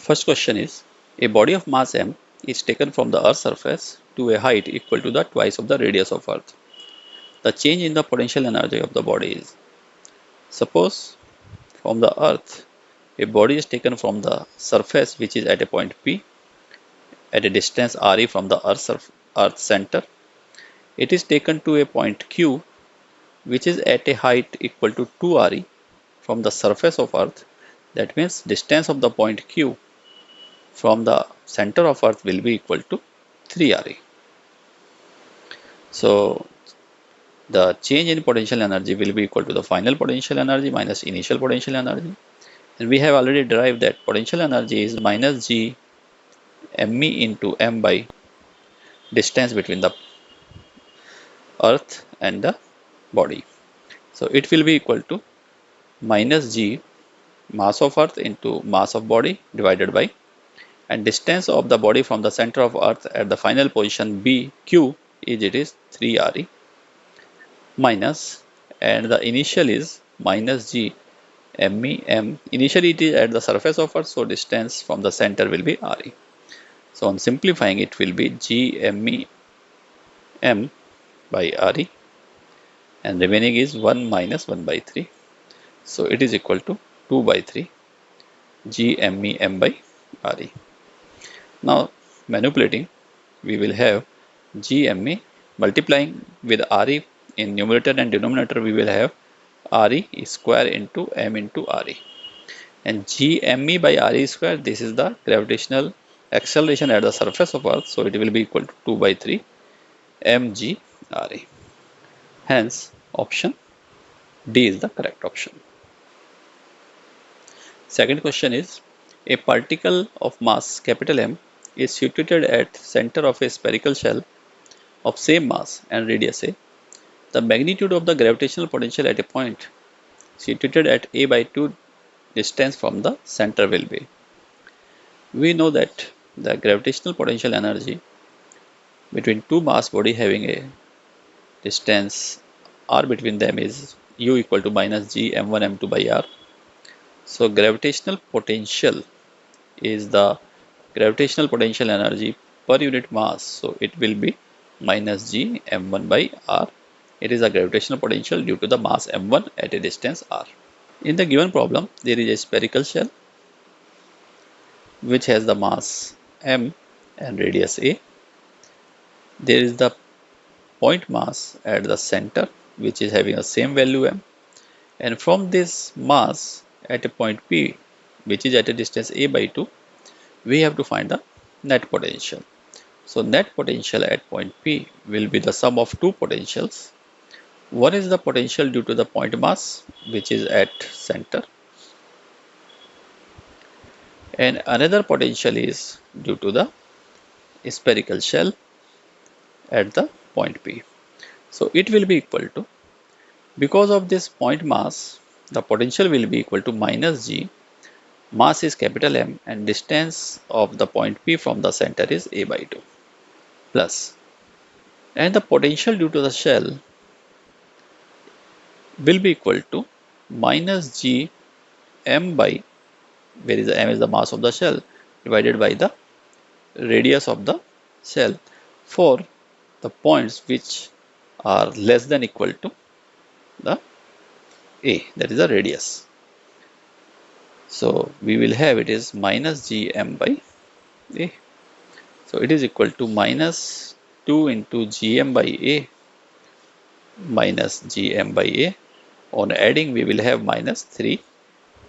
First question is, a body of mass m is taken from the Earth's surface to a height equal to the twice of the radius of Earth. The change in the potential energy of the body is, suppose from the Earth, a body is taken from the surface which is at a point P at a distance re from the Earth center. It is taken to a point Q which is at a height equal to 2 re from the surface of Earth. That means distance of the point Q from the center of Earth will be equal to 3 re. So the change in potential energy will be equal to the final potential energy minus initial potential energy. And we have already derived that potential energy is minus G me into m by distance between the Earth and the body. So it will be equal to minus G mass of Earth into mass of body divided by, and distance of the body from the center of Earth at the final position B Q is 3 re minus, and the initial is minus G me m. Initially it is at the surface of Earth, so distance from the center will be re. So on simplifying, it will be G me m by re, and remaining is 1 minus 1 by 3. So it is equal to 2 by 3 G me m by re. Now manipulating, we will have G me multiplying with re in numerator and denominator, we will have re square into m into re, and G me by re square, this is the gravitational acceleration at the surface of Earth, so it will be equal to 2 by 3 mg re. Hence option D is the correct option. Second question is, a particle of mass capital M is situated at center of a spherical shell of same mass and radius a. The magnitude of the gravitational potential at a point situated at a by 2 distance from the center will be. We know that the gravitational potential energy between two mass body having a distance r between them is u equal to minus g m1 m2 by r. So gravitational potential is the gravitational potential energy per unit mass, so it will be minus g m1 by r. It is a gravitational potential due to the mass m1 at a distance r. In the given problem, there is a spherical shell which has the mass m and radius a. There is the point mass at the center which is having the same value m, and from this mass at a point P which is at a distance a by 2, we have to find the net potential. So net potential at point P will be the sum of two potentials. One is the potential due to the point mass which is at center, and another potential is due to the spherical shell at the point P. So it will be equal to, because of this point mass, the potential will be equal to minus G, mass is capital M and distance of the point P from the center is a by 2, plus, and the potential due to the shell will be equal to minus G m by, where is the m is the mass of the shell, divided by the radius of the shell for the points which are less than equal to the a, that is the radius. So we will have it is minus gm by a. So it is equal to minus 2 into gm by a minus gm by a. On adding, we will have minus 3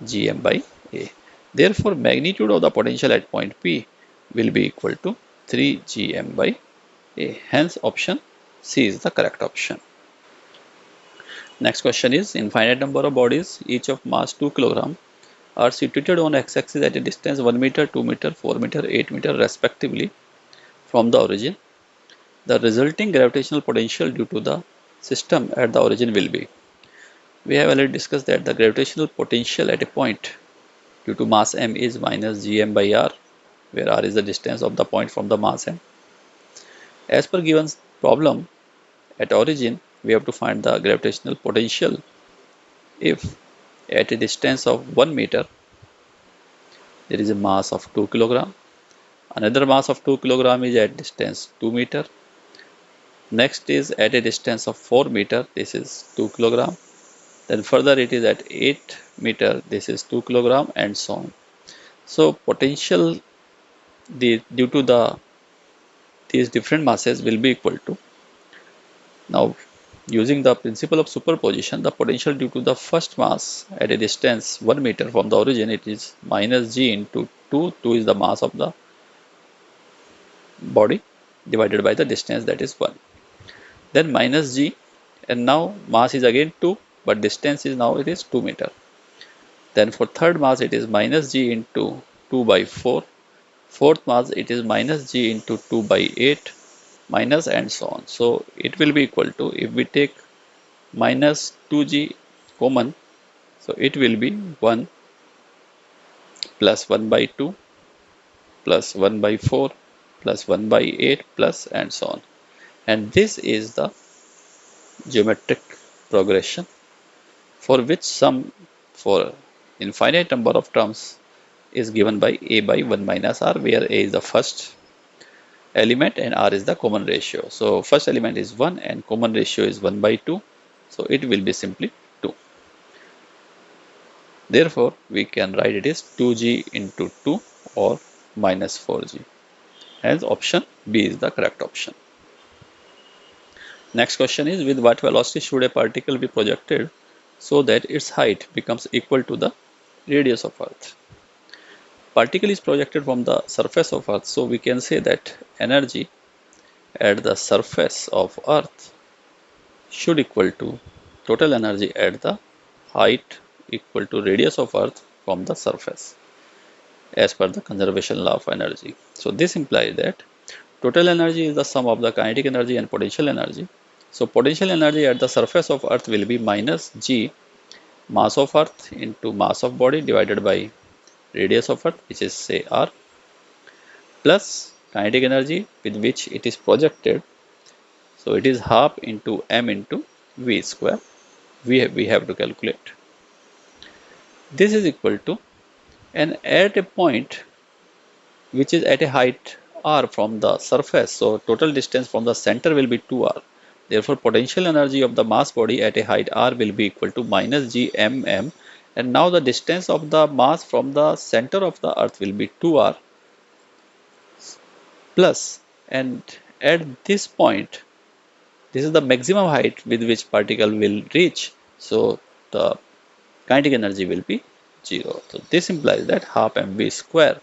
gm by a. Therefore, magnitude of the potential at point P will be equal to 3 gm by a. Hence, option C is the correct option. Next question is, infinite number of bodies, each of mass 2 kg, are situated on x-axis at a distance 1 meter, 2 meter, 4 meter, 8 meter respectively from the origin. The resulting gravitational potential due to the system at the origin will be. We have already discussed that the gravitational potential at a point due to mass m is minus gm by r, where r is the distance of the point from the mass m. As per given problem, at origin we have to find the gravitational potential if at a distance of 1 meter there is a mass of 2 kilogram. Another mass of 2 kilogram is at distance 2 meter. Next is at a distance of 4 meter, this is 2 kilogram. Then further it is at 8 meter, this is 2 kilogram, and so on. So potential due to these different masses will be equal to, now using the principle of superposition, the potential due to the first mass at a distance 1 meter from the origin, it is minus g into 2. 2 is the mass of the body divided by the distance, that is 1. Then minus g, and now mass is again 2, but distance is now it is 2 meter. Then for third mass it is minus g into 2 by 4. Fourth mass it is minus g into 2 by 8, minus, and so on. So it will be equal to, if we take minus 2g common, so it will be 1 plus 1 by 2 plus 1 by 4 plus 1 by 8 plus, and so on. And this is the geometric progression for which sum for infinite number of terms is given by a by 1 minus r, where a is the first element and r is the common ratio. So first element is 1 and common ratio is 1 by 2. So it will be simply 2. Therefore, we can write it is 2g into 2 or minus 4g. Hence option B is the correct option. Next question is, with what velocity should a particle be projected so that its height becomes equal to the radius of Earth? Particle is projected from the surface of Earth, so we can say that energy at the surface of Earth should equal to total energy at the height equal to radius of Earth from the surface, as per the conservation law of energy. So this implies that total energy is the sum of the kinetic energy and potential energy. So potential energy at the surface of Earth will be minus g mass of Earth into mass of body divided by radius of Earth, which is say r, plus kinetic energy with which it is projected. So it is half into m into v square. We have to calculate. This is equal to, and at a point which is at a height r from the surface, so total distance from the center will be 2r. Therefore, potential energy of the mass body at a height r will be equal to minus g mm, and now the distance of the mass from the center of the Earth will be 2r plus, and at this point, this is the maximum height with which particle will reach, so the kinetic energy will be 0. So this implies that half mv square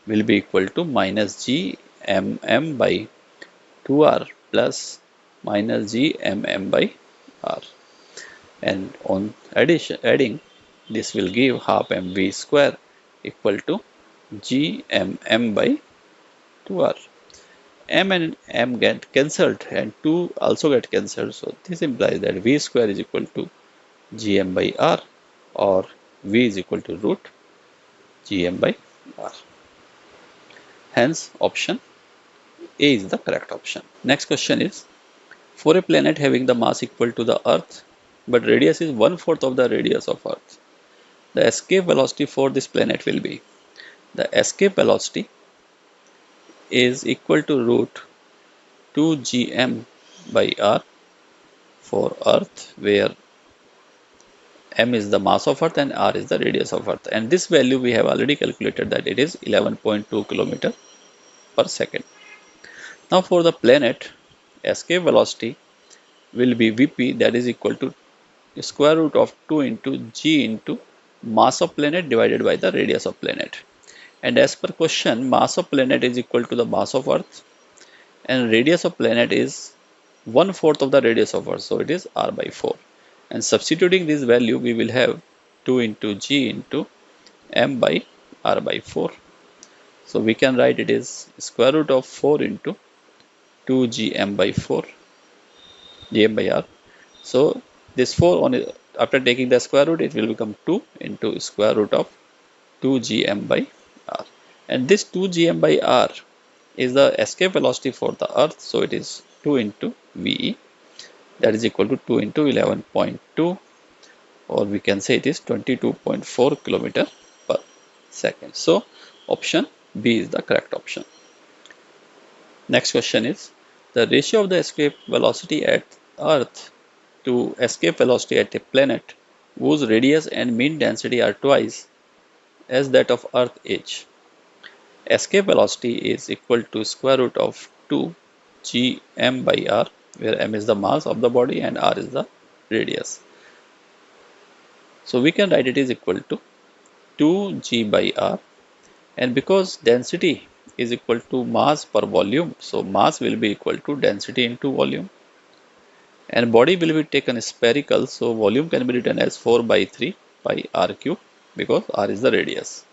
will be equal to minus g mm by 2r plus minus g mm by r, and on adding this will give half mv square equal to g mm by 2r. M and m get cancelled and 2 also get cancelled, so this implies that v square is equal to gm by r, or v is equal to root gm by r. Hence option A is the correct option. Next question is, for a planet having the mass equal to the Earth but radius is 1/4 of the radius of Earth, the escape velocity for this planet will be, the escape velocity is equal to root 2 gm by r for Earth, where m is the mass of Earth and r is the radius of Earth, and this value we have already calculated that it is 11.2 km per second. Now for the planet, escape velocity will be Vp, that is equal to square root of 2 into g into mass of planet divided by the radius of planet. And as per question, mass of planet is equal to the mass of Earth and radius of planet is 1/4 of the radius of Earth, so it is r by 4. And substituting this value, we will have 2 into g into m by r by 4. So we can write it is square root of 4 into 2 gm by 4 gm by r. So this 4 on after taking the square root, it will become 2 into square root of 2 gm by r, and this 2 gm by r is the escape velocity for the Earth, so it is 2 into ve, that is equal to 2 into 11.2, or we can say it is 22.4 km per seconds. So option B is the correct option. Next question is the ratio of the escape velocity at Earth to escape velocity at a planet whose radius and mean density are twice as that of Earth is. Escape velocity is equal to square root of 2 g m by r, where m is the mass of the body and r is the radius. So we can write it is equal to 2 g by r, and because density is equal to mass per volume, so mass will be equal to density into volume, and body will be taken spherical, so volume can be written as 4 by 3 pi r cube because r is the radius.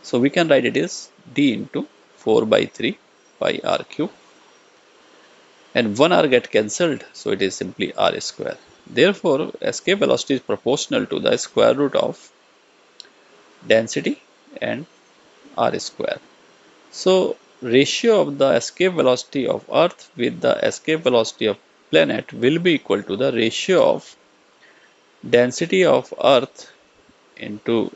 So we can write it is d into 4 by 3 pi r cube, and 1 r get cancelled, so it is simply r square. Therefore escape velocity is proportional to the square root of density and r square. So ratio of the escape velocity of Earth with the escape velocity of planet will be equal to the ratio of density of Earth into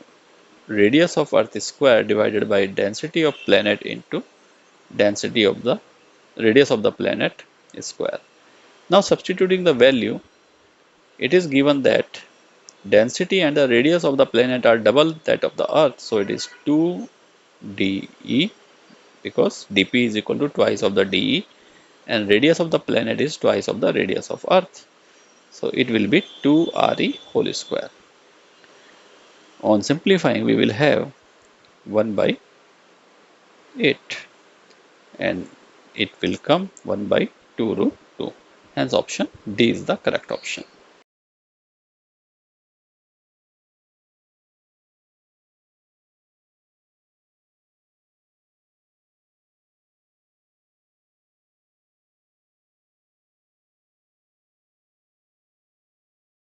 radius of Earth square divided by density of planet into density of the radius of the planet square. Now substituting the value, it is given that density and the radius of the planet are double that of the Earth, so it is 2 dE because dP is equal to twice of the dE, and radius of the planet is twice of the radius of Earth. So it will be 2RE whole square. On simplifying, we will have 1 by 8, and it will come 1 by 2 root 2. Hence option D is the correct option.